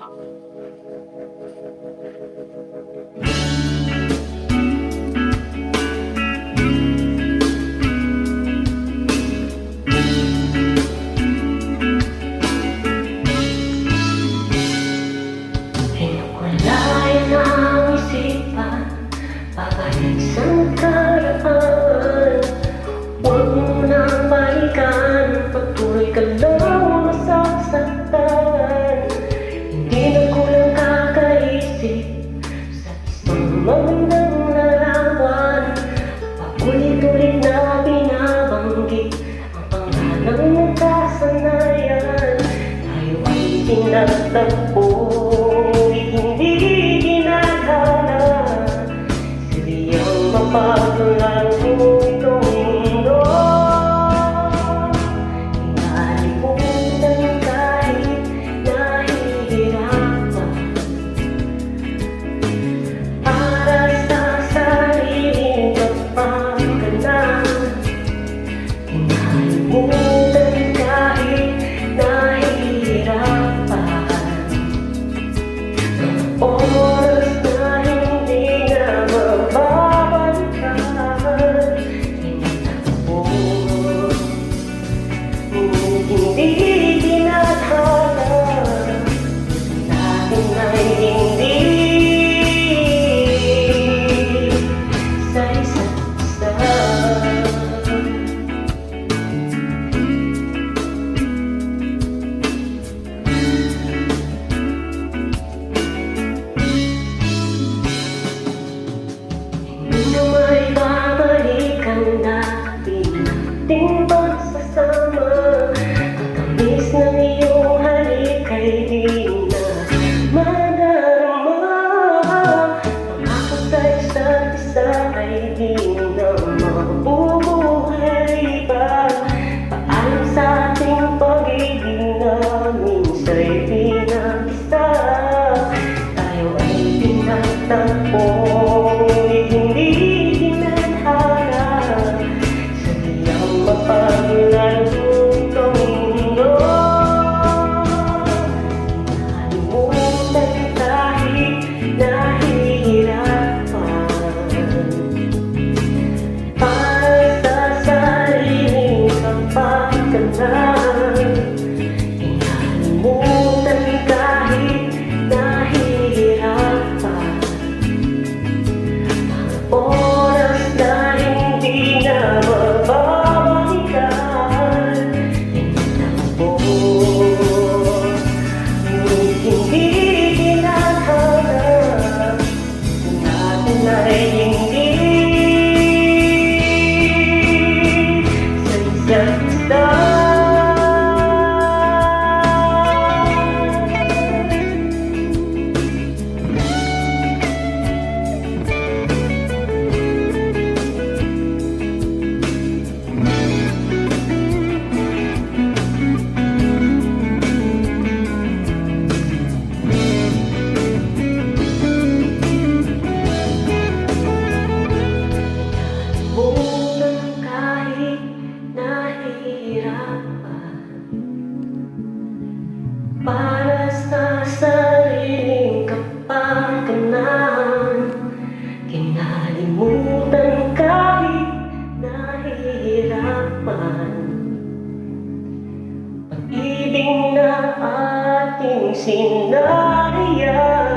Hinukulayan ang isipan, pabalik sa nakaraan. Huwag mo nang balikan, patuloy ka lang masasaktan. Hindi na kulang kakaisip sa isang magandang larawan. Paulit-ulit na binabanggit ang pangalang nakasanayan. Tayo ay tinatagpo, hindi ginagana. Siliyang mapaglago itong mundo. Hinalimutan kahit nahihirapan, para sa sariling kapakanan. Hinalimutan kahit nahihirapan, oras na hindi na mababalikan. Tinatakbo, hindi tinadhana, natin ay hindi sa isa't isa. Hindi na may babalik ang dati nating pagsasama. Ang tamis ng iyong halik ay di na madarama. Pangako sa isa't isa ay di na mabubuhay pa. Paalam sa ating pag-ibig na minsa'y pinag-isa. Tayo ay tinatagpo, hindi tinadhana. Sadyang mapaglago itong mundo. Hinalimutan kahit nahihirapan, para sa sariling kapakanan. Hinalimutan kahit nahihirapan, oras na hindi na mababalikan. Tinatakbo, hindi tinadhana, natin ay hindi sa isa't isa. Unang kahit nahihirapan, para sa sariling kapakanan. Kinalimutan kahit nahihirapan, pag-ibig na ating sinayang.